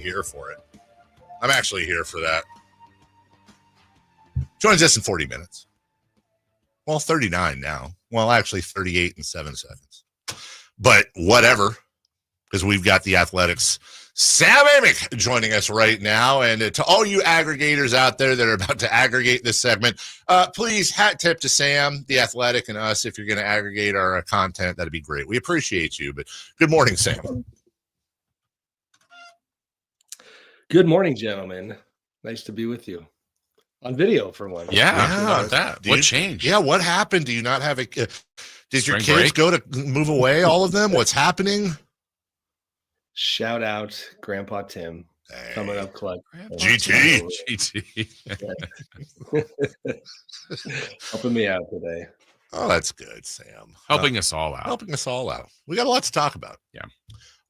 here for it. I'm actually here for that. Joins us in 40 minutes. Well, 39 now. Well, actually 38 and 7 seconds. But whatever, because we've got the Athletics' Sam Amick joining us right now. And to all you aggregators out there that are about to aggregate this segment, please hat tip to Sam, the Athletic, and us. If you're going to aggregate our content, that'd be great. We appreciate you. But good morning, Sam. Good morning, gentlemen. Nice to be with you on video for one. Yeah, how about that? What changed? Yeah, what happened? Do you not have a? Did your kids go to move away? All of them? What's happening? Shout out, Grandpa Tim, coming up, club. GT. Helping me out today. Oh, that's good, Sam. Helping us all out. Helping us all out. We got a lot to talk about. Yeah.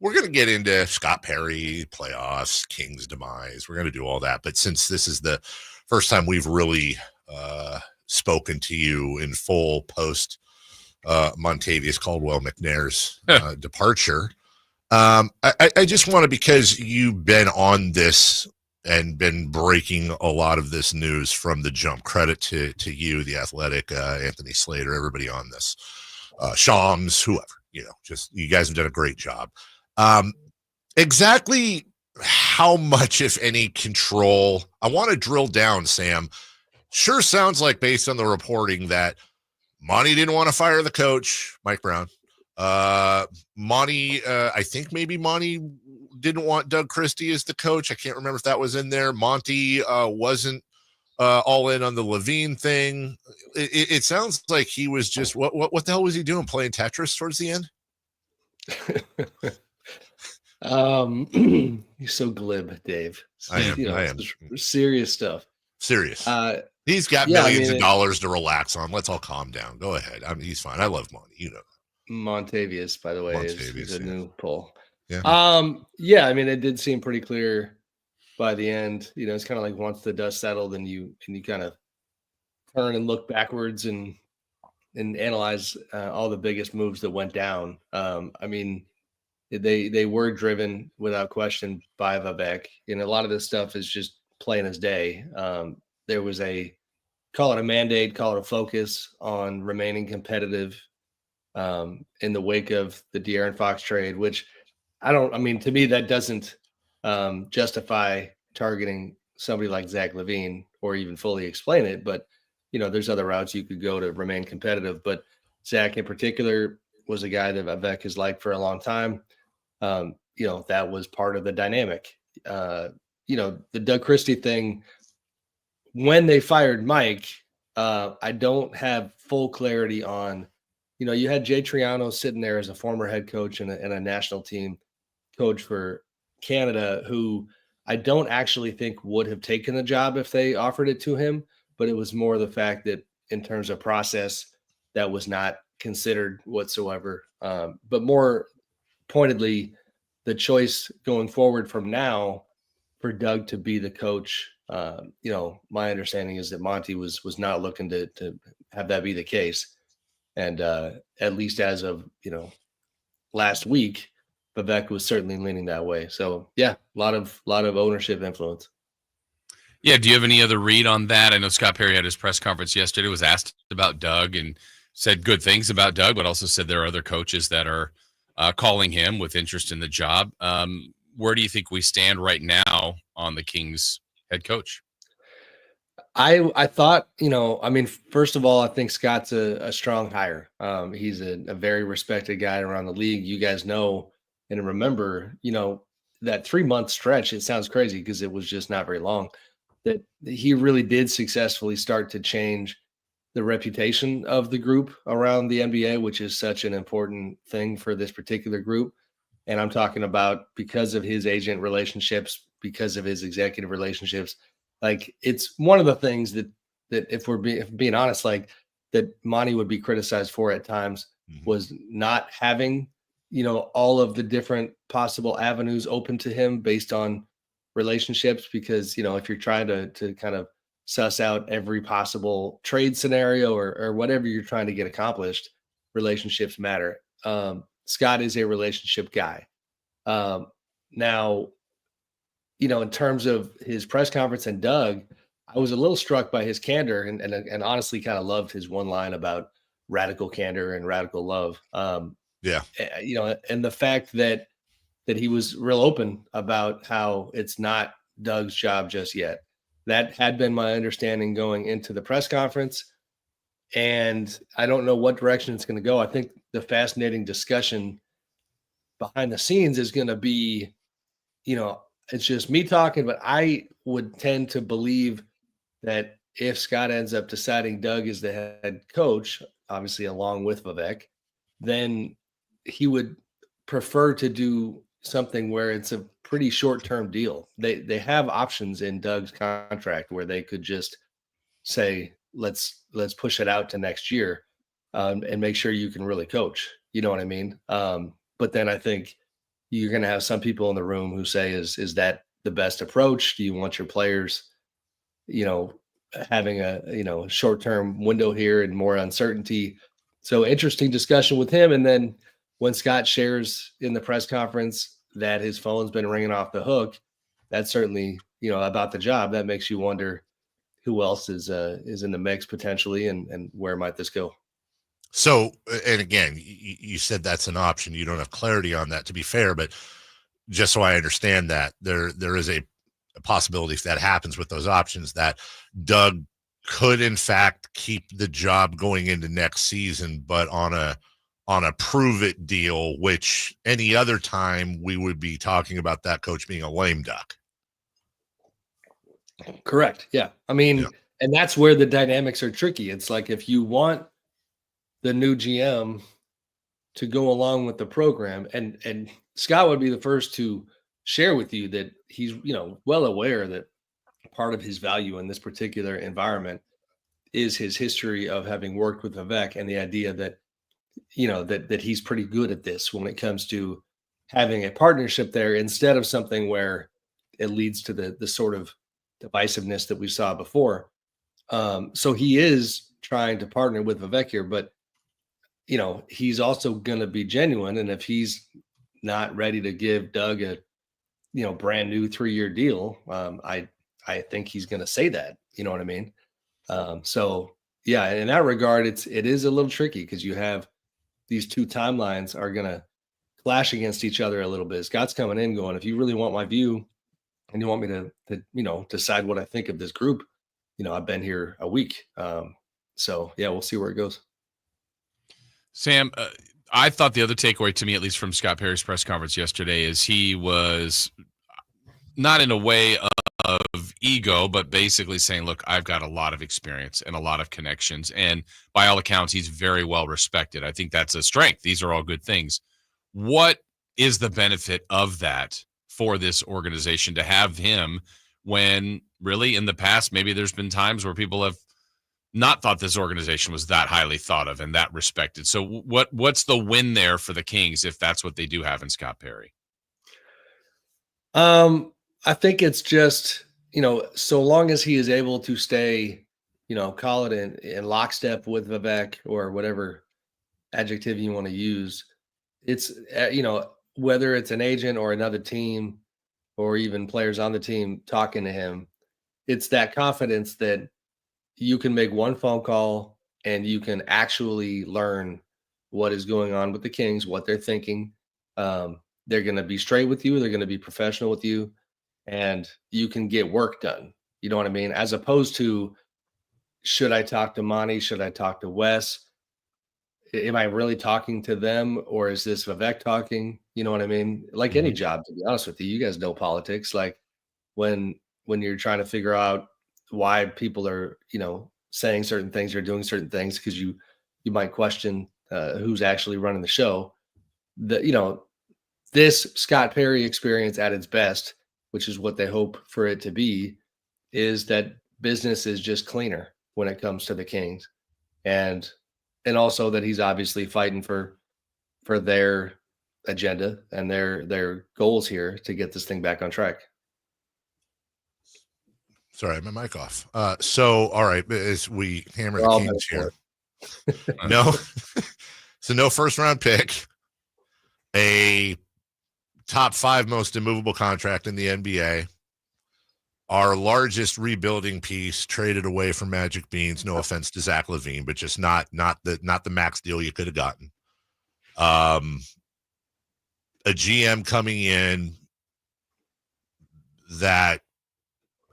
We're going to get into Scott Perry, playoffs, Kings demise. We're going to do all that. But since this is the first time we've really spoken to you in full post Montavious Caldwell McNair's departure, I just want to, because you've been on this and been breaking a lot of this news from the jump. Credit to you, the Athletic, Anthony Slater, everybody on this, Shams, whoever, just you guys have done a great job. Exactly how much, if any, control? I want to drill down, Sam. Sure sounds like, based on the reporting, that Monty didn't want to fire the coach, Mike Brown. Monty, I think maybe Monty didn't want Doug Christie as the coach. I can't remember if that was in there. Monty wasn't all in on the Levine thing. It sounds like he was just what the hell was he doing? Playing Tetris towards the end? He's so glib, Dave. I am. Serious stuff. Serious. He's got millions of dollars to relax on. Let's all calm down. Go ahead. I mean, he's fine. I love Monty. Montavious, by the way, is a new poll. Yeah. Yeah. I mean, it did seem pretty clear by the end. It's kind of like once the dust settled, and you kind of turn and look backwards and analyze all the biggest moves that went down. I mean, they were driven without question by Vivek, and a lot of this stuff is just plain as day. There was call it a mandate, call it a focus on remaining competitive in the wake of the De'Aaron Fox trade, which to me, that doesn't justify targeting somebody like Zach LaVine or even fully explain it. But, there's other routes you could go to remain competitive. But Zach in particular was a guy that Vivek has liked for a long time. That was part of the dynamic. The Doug Christie thing, when they fired Mike, I don't have full clarity on, you had Jay Triano sitting there as a former head coach and a national team coach for Canada, who I don't actually think would have taken the job if they offered it to him. But it was more the fact that in terms of process, that was not considered whatsoever. But more pointedly, the choice going forward from now for Doug to be the coach, my understanding is that Monty was not looking to have that be the case. And at least as of, last week, Vivek was certainly leaning that way. So yeah, a lot of ownership influence. Yeah. Do you have any other read on that? I know Scott Perry had his press conference yesterday, was asked about Doug and said good things about Doug, but also said there are other coaches that are calling him with interest in the job. Where do you think we stand right now on the Kings head coach? I thought, first of all, I think Scott's a strong hire. He's a very respected guy around the league. You guys know and remember, that 3-month stretch, it sounds crazy because it was just not very long, that he really did successfully start to change the reputation of the group around the NBA, which is such an important thing for this particular group. And I'm talking about because of his agent relationships, because of his executive relationships. Like, it's one of the things that if we're being honest, like, that Monty would be criticized for at times was not having, all of the different possible avenues open to him based on relationships. Because, if you're trying to kind of suss out every possible trade scenario or whatever you're trying to get accomplished, relationships matter. Scott is a relationship guy. Now, in terms of his press conference and Doug, I was a little struck by his candor and honestly kind of loved his one line about radical candor and radical love. Yeah. And the fact that he was real open about how it's not Doug's job just yet. That had been my understanding going into the press conference. And I don't know what direction it's going to go. I think the fascinating discussion behind the scenes is going to be, it's just me talking, but I would tend to believe that if Scott ends up deciding Doug is the head coach, obviously along with Vivek, then he would prefer to do something where it's a pretty short-term deal. They have options in Doug's contract where they could just say, let's push it out to next year and make sure you can really coach. You know what I mean? But then I think you're going to have some people in the room who say, is that the best approach? Do you want your players, having a, short-term window here and more uncertainty? So interesting discussion with him. And then when Scott shares in the press conference that his phone's been ringing off the hook, that's certainly, about the job. That makes you wonder who else is in the mix potentially, and where might this go? So, and again, you said that's an option. You don't have clarity on that, to be fair, but just so I understand that there is a possibility, if that happens with those options, that Doug could in fact keep the job going into next season, but on a prove it deal, which any other time we would be talking about that coach being a lame duck. Correct. Yeah. I mean, and that's where the dynamics are tricky. It's like, if you want the new GM to go along with the program, and Scott would be the first to share with you that he's, well aware that part of his value in this particular environment is his history of having worked with Vivek, and the idea that, that he's pretty good at this when it comes to having a partnership there, instead of something where it leads to the sort of divisiveness that we saw before. So he is trying to partner with Vivek here, but he's also going to be genuine. And if he's not ready to give Doug a, brand new 3-year deal, I think he's going to say that, you know what I mean? So yeah, in that regard, it is a little tricky, because you have these two timelines are going to clash against each other a little bit. Scott's coming in going, if you really want my view and you want me to decide what I think of this group, I've been here a week. So yeah, we'll see where it goes. Sam, I thought the other takeaway, to me, at least from Scott Perry's press conference yesterday, is he was not in a way of ego, but basically saying, look, I've got a lot of experience and a lot of connections, and by all accounts, he's very well respected. I think that's a strength. These are all good things. What is the benefit of that for this organization, to have him, when really in the past, maybe there's been times where people have not thought this organization was that highly thought of and that respected? So what's the win there for the Kings if that's what they do have in Scott Perry? I think it's just, so long as he is able to stay, call it in lockstep with Vivek, or whatever adjective you want to use. It's, whether it's an agent or another team, or even players on the team talking to him, it's that confidence that you can make one phone call and you can actually learn what is going on with the Kings, what they're thinking. They're going to be straight with you. They're going to be professional with you, and you can get work done. You know what I mean? As opposed to, should I talk to Monty? Should I talk to Wes? Am I really talking to them, or is this Vivek talking? You know what I mean? Like any job, to be honest with you, you guys know politics. Like when you're trying to figure out why people are, saying certain things or doing certain things, because you might question who's actually running the show. This Scott Perry experience at its best, which is what they hope for it to be, is that business is just cleaner when it comes to the Kings, and also that he's obviously fighting for their agenda and their goals here to get this thing back on track. Sorry, my mic off. So, all right, as we hammer the Kings here, no first round pick, a top 5 most immovable contract in the NBA, our largest rebuilding piece traded away from Magic Beans. No offense to Zach LaVine, but just not the max deal you could have gotten. A GM coming in that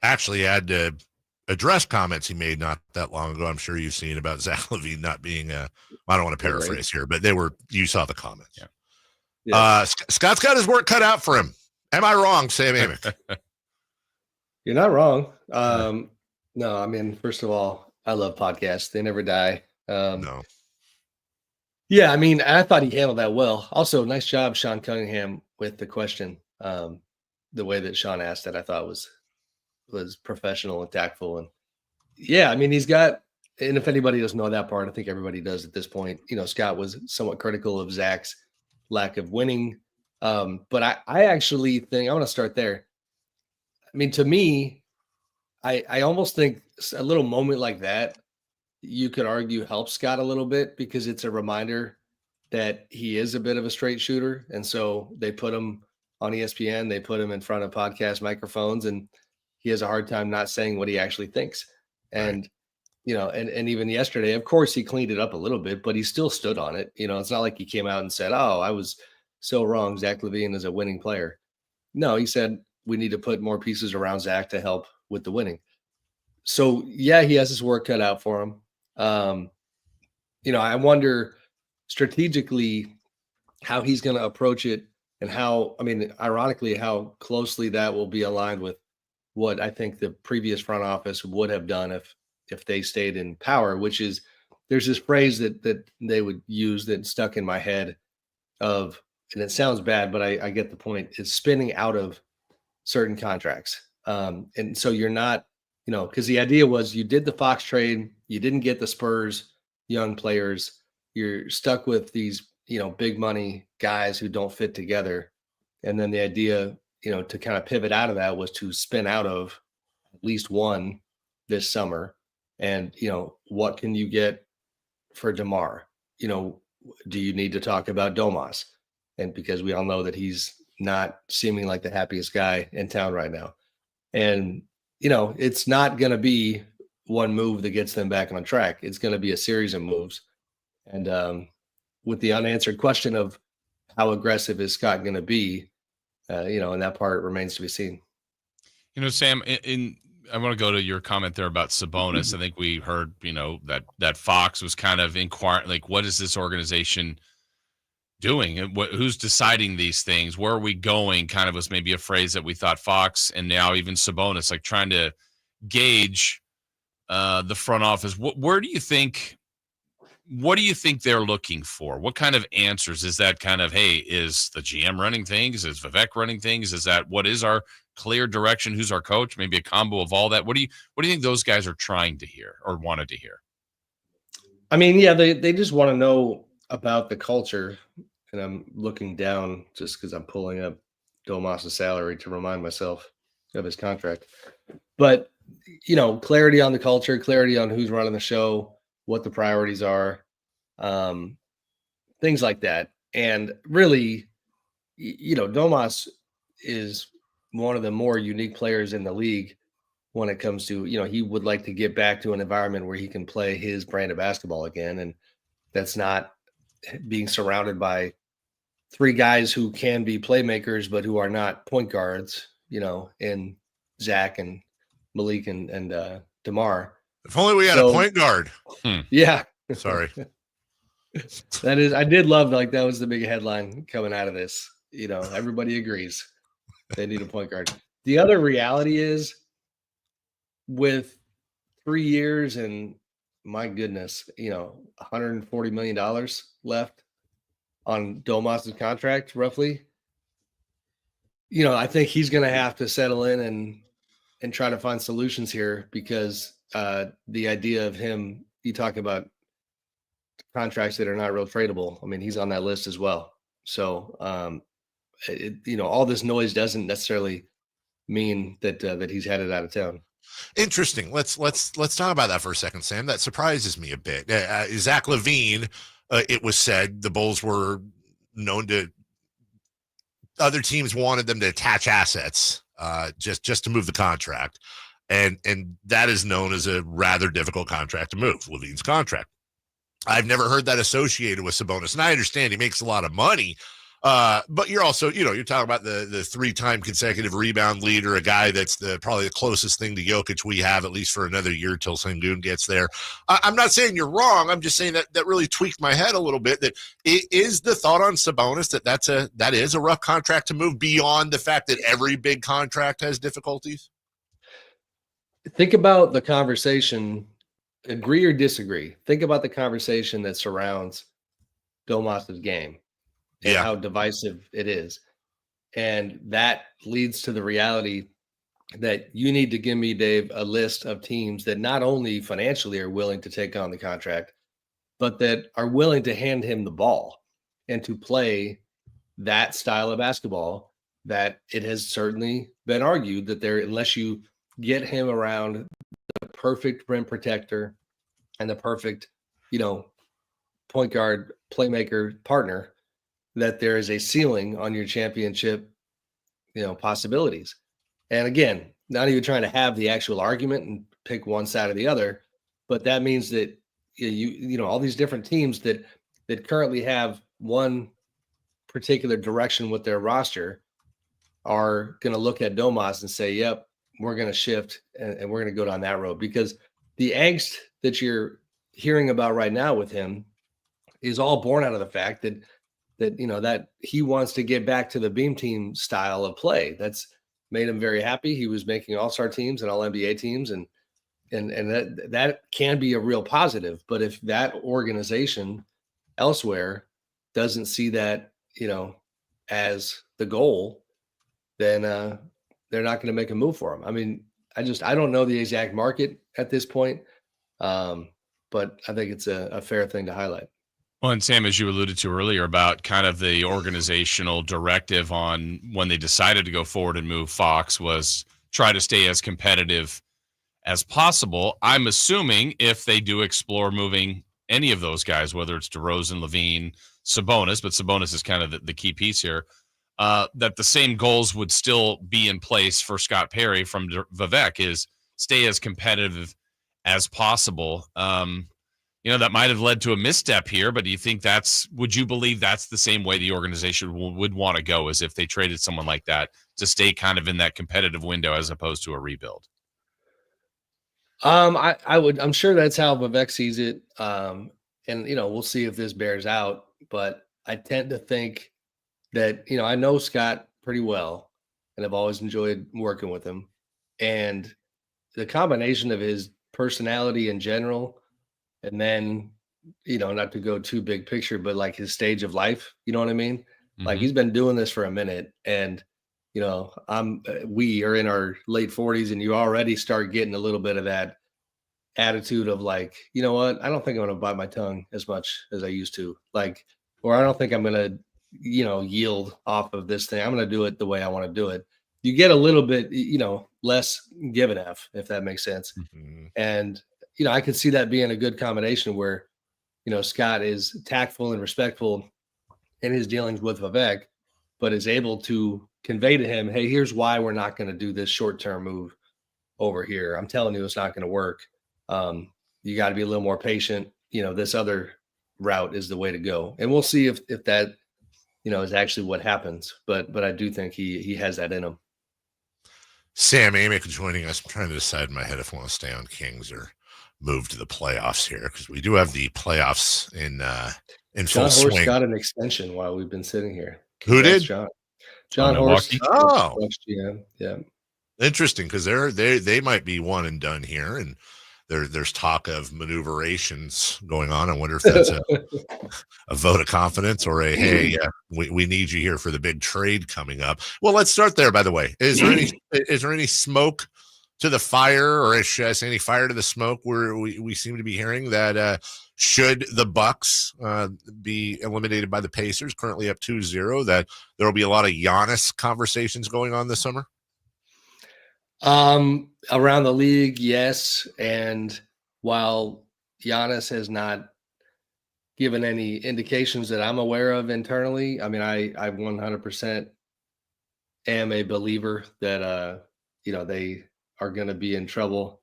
actually had to address comments he made not that long ago. I'm sure you've seen about Zach LaVine not being I don't want to paraphrase here, but you saw the comments. Yeah. Scott's got his work cut out for him. Am I wrong, Sam Amick? You're not wrong. No, I mean, first of all, I love podcasts. They never die. No. Yeah, I mean, I thought he handled that well. Also, nice job, Sean Cunningham, with the question. The way that Sean asked it, I thought was professional and tactful. And yeah, I mean, he's got, and if anybody doesn't know that part, I think everybody does at this point. Scott was somewhat critical of Zach's lack of winning. But I actually think I want to start there. I mean, to me, I almost think a little moment like that, you could argue helps Scott a little bit because it's a reminder that he is a bit of a straight shooter. And so they put him on ESPN, they put him in front of podcast microphones, and he has a hard time not saying what he actually thinks. And, and even yesterday, of course, he cleaned it up a little bit, but he still stood on it. It's not like he came out and said, "Oh, I was so wrong. Zach LaVine is a winning player." No, he said, we need to put more pieces around Zach to help with the winning. So yeah, he has his work cut out for him. I wonder strategically how he's going to approach it and ironically, how closely that will be aligned with what I think the previous front office would have done if they stayed in power, which is there's this phrase that they would use that stuck in my head of, and it sounds bad, but I get the point, is spinning out of certain contracts. And so you're not, because the idea was you did the Fox trade, you didn't get the Spurs young players, you're stuck with these, big money guys who don't fit together. And then the idea, to kind of pivot out of that was to spin out of at least one this summer. And, what can you get for DeMar? Do you need to talk about Domas? And because we all know that he's not seeming like the happiest guy in town right now. And, it's not going to be one move that gets them back on track. It's going to be a series of moves. And with the unanswered question of how aggressive is Scott going to be, and that part remains to be seen. Sam, I want to go to your comment there about Sabonis. I think we heard, that Fox was kind of inquiring, like, what is this organization doing? And who's deciding these things? Where are we going? Kind of was maybe a phrase that we thought Fox and now even Sabonis, like trying to gauge the front office. What do you think they're looking for? What kind of answers? Is that kind of, hey, is the GM running things? Is Vivek running things? Is that what is our clear direction? Who's our coach? Maybe a combo of all that. What do you think those guys are trying to hear or wanted to hear? I mean, yeah, they just want to know about the culture. And I'm looking down just because I'm pulling up Domas' salary to remind myself of his contract. But, clarity on the culture, clarity on who's running the show, what the priorities are, things like that. And really, Domas is one of the more unique players in the league when it comes to, he would like to get back to an environment where he can play his brand of basketball again. And that's not being surrounded by three guys who can be playmakers, but who are not point guards, in Zach and Malik and DeMar. If only we had a point guard. Yeah. Sorry. I did love, like, that was the big headline coming out of this. Everybody agrees they need a point guard. The other reality is, with 3 years and, my goodness, $140 million left on Domas' contract, roughly. I think he's going to have to settle in and try to find solutions here, because the idea of him, you talk about contracts that are not real tradable. I mean, he's on that list as well. So, all this noise doesn't necessarily mean that he's headed out of town. Interesting. Let's talk about that for a second, Sam. That surprises me a bit. Zach LaVine, it was said the Bulls were known to, other teams wanted them to attach assets just to move the contract. And that is known as a rather difficult contract to move, Levine's contract. I've never heard that associated with Sabonis. And I understand he makes a lot of money, but you're also, you're talking about the three-time consecutive rebound leader, a guy that's probably the closest thing to Jokic we have, at least for another year till Sengun gets there. I'm not saying you're wrong. I'm just saying that really tweaked my head a little bit. That it is the thought on Sabonis that is a rough contract to move beyond the fact that every big contract has difficulties. Think about the conversation, agree or disagree. Think about the conversation that surrounds Domas's game and how divisive it is. And that leads to the reality that you need to give me, Dave, a list of teams that not only financially are willing to take on the contract, but that are willing to hand him the ball and to play that style of basketball. That it has certainly been argued that unless you get him around the perfect rim protector and the perfect, point guard, playmaker partner, that there is a ceiling on your championship, possibilities. And again, not even trying to have the actual argument and pick one side or the other, but that means that all these different teams that currently have one particular direction with their roster are going to look at Domas and say, yep, we're going to shift and we're going to go down that road, because the angst that you're hearing about right now with him is all born out of the fact that he wants to get back to the beam team style of play. That's made him very happy. He was making all-star teams and all NBA teams, and that can be a real positive. But if that organization elsewhere doesn't see that, as the goal, then they're not going to make a move for him. I mean, I don't know the exact market at this point, but I think it's a fair thing to highlight. Well, and Sam, as you alluded to earlier about kind of the organizational directive on when they decided to go forward and move Fox was try to stay as competitive as possible. I'm assuming if they do explore moving any of those guys, whether it's DeRozan, Levine, Sabonis, but Sabonis is kind of the key piece here, that the same goals would still be in place for Scott Perry from Vivek, is stay as competitive as possible. That might have led to a misstep here, but do you think would you believe that's the same way the organization would want to go, as if they traded someone like that to stay kind of in that competitive window as opposed to a rebuild? I'm sure that's how Vivek sees it. And we'll see if this bears out, but I tend to think that, I know Scott pretty well and I've always enjoyed working with him, and the combination of his personality in general, and then, not to go too big picture, but like his stage of life, you know what I mean? Mm-hmm. Like he's been doing this for a minute, and, we are in our late 40s, and you already start getting a little bit of that attitude of like, you know what? I don't think I'm going to bite my tongue as much as I used to, or I don't think I'm going to, yield off of this thing. I'm going to do it the way I want to do it. You get a little bit, less give an F, if that makes sense. Mm-hmm. And, I could see that being a good combination where, Scott is tactful and respectful in his dealings with Vivek, but is able to convey to him, hey, here's why we're not going to do this short-term move over here. I'm telling you, it's not going to work. You got to be a little more patient. This other route is the way to go. And we'll see if that, is actually what happens. But I do think he has that in him. Sam Amick joining us. I'm trying to decide in my head if I want to stay on Kings or move to the playoffs here, because we do have the playoffs in full swing. John Horst got an extension while we've been sitting here. Who did? John Horst. Oh, yeah. Interesting, because they might be one and done here, and there's talk of maneuverations going on. I wonder if that's a vote of confidence or hey, we need you here for the big trade coming up. Well, let's start there. By the way, is there any smoke to the fire, or should I say any fire to the smoke, where we seem to be hearing that should the Bucks be eliminated by the Pacers, currently up 2-0, that there will be a lot of Giannis conversations going on this summer? Around the league, yes. And while Giannis has not given any indications that I'm aware of internally, I mean, I 100% am a believer that they are going to be in trouble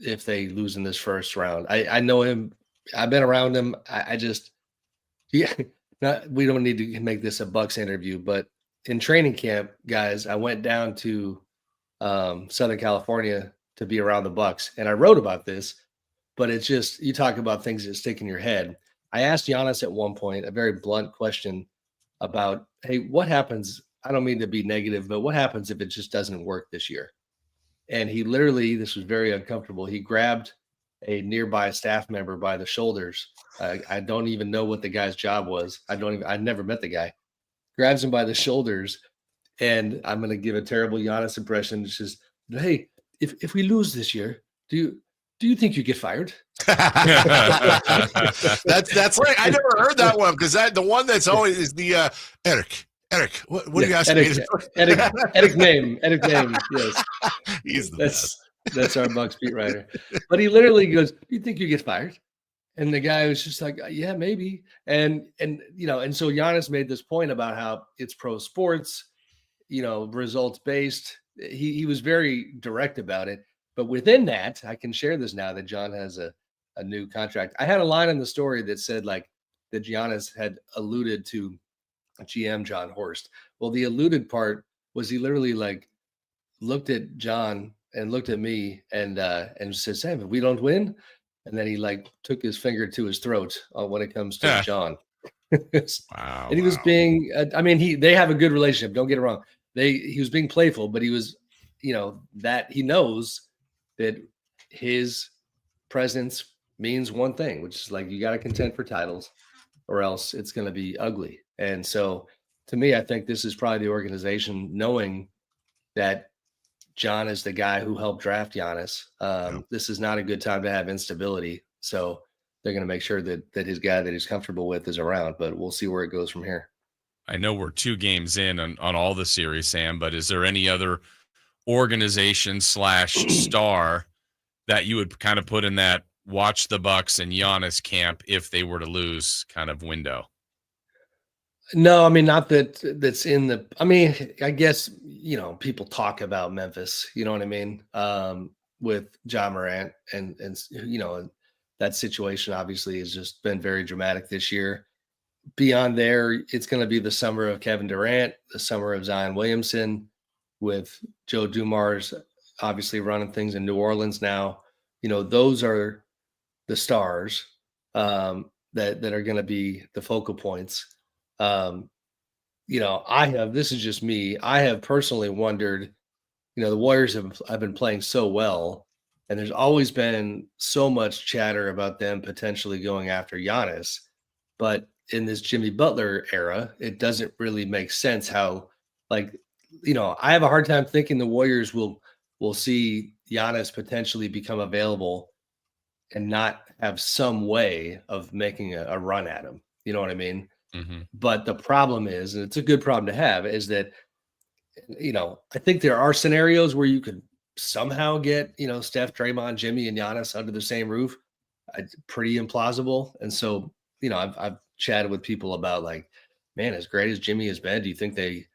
if they lose in this first round. I know him. I've been around him. I just we don't need to make this a Bucks interview, but in training camp, guys, I went down to Southern California to be around the Bucks, and I wrote about this. But it's just, you talk about things that stick in your head. I asked Giannis at one point a very blunt question about, hey, what happens? I don't mean to be negative, but what happens if it just doesn't work this year? And he literally, this was very uncomfortable. He grabbed a nearby staff member by the shoulders. I don't even know what the guy's job was. I never met the guy. Grabs him by the shoulders. And I'm going to give a terrible Giannis impression. It's just, hey, if we lose this year, do you think you get fired? That's right. I never heard that one because the one that's always is the Eric. What do you ask me? Eric name. Yes, he's the best. That's our Bucks beat writer. But he literally goes, "Do you think you get fired?" And the guy was just like, "Yeah, maybe." And so Giannis made this point about how it's pro sports, results based. He was very direct about it. But within that, I can share this now that John has a new contract. I had a line in the story that said like that Giannis had alluded to GM John Horst. Well, the alluded part was he literally like looked at John and looked at me and said, "Sam, if we don't win," and then he like took his finger to his throat when it comes to John. Wow. And he was being, they have a good relationship. Don't get it wrong. He was being playful, but he was, that he knows that his presence means one thing, which is like, you got to contend for titles or else it's going to be ugly. And so to me, I think this is probably the organization knowing that John is the guy who helped draft Giannis. This is not a good time to have instability. So they're going to make sure that his guy that he's comfortable with is around, but we'll see where it goes from here. I know we're 2 games in on all the series, Sam, but is there any other organization / star that you would kind of put in that watch the Bucks and Giannis camp if they were to lose kind of window? No, not that's in the, I guess, people talk about Memphis, you know what I mean? With Ja Morant and that situation obviously has just been very dramatic this year. Beyond there, it's going to be the summer of Kevin Durant, the summer of Zion Williamson, with Joe Dumars obviously running things in New Orleans now. Those are the stars that are going to be the focal points. This is just me. I have personally wondered, the Warriors have been playing so well, and there's always been so much chatter about them potentially going after Giannis. But in this Jimmy Butler era, it doesn't really make sense how, I have a hard time thinking the Warriors will see Giannis potentially become available and not have some way of making a run at him. You know what I mean? Mm-hmm. But the problem is, and it's a good problem to have, is that, I think there are scenarios where you could somehow get, Steph, Draymond, Jimmy, and Giannis under the same roof. It's pretty implausible. And so, I've chatted with people about like, man, as great as Jimmy has been, do you think they,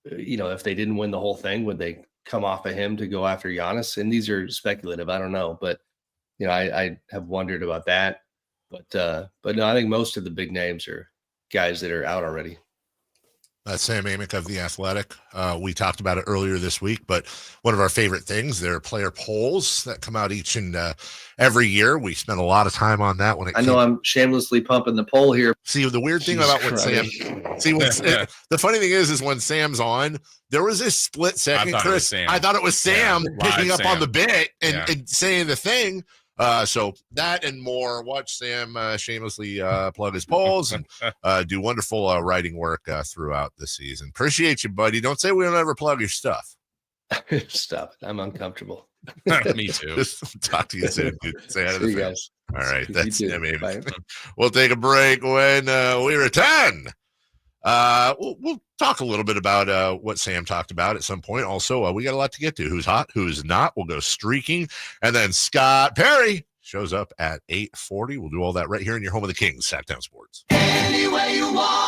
if they didn't win the whole thing, would they come off of him to go after Giannis? And these are speculative. I don't know, but I have wondered about that. But no, I think most of the big names are guys that are out already. Sam Amick of The Athletic. We talked about it earlier this week, but one of our favorite things, there are player polls that come out each and every year. We spent a lot of time on that. I'm shamelessly pumping the poll here. See, the weird thing about when Sam, the funny thing is when Sam's on, there was this split second, Chris. I thought it was Sam picking up on the bit and saying the thing. So that and more. Watch Sam shamelessly plug his polls and do wonderful writing work throughout the season. Appreciate you, buddy. Don't say we don't ever plug your stuff. Stop it. I'm uncomfortable. Me too. Just talk to you soon. Say hi to the fans. All right. That's Sam Amick. We'll take a break when we return. We'll talk a little bit about what Sam talked about at some point. Also, we got a lot to get to. Who's hot, who's not. We'll go streaking. And then Scott Perry shows up at 8:40. We'll do all that right here in your home of the Kings, Sactown Sports. Any way you want.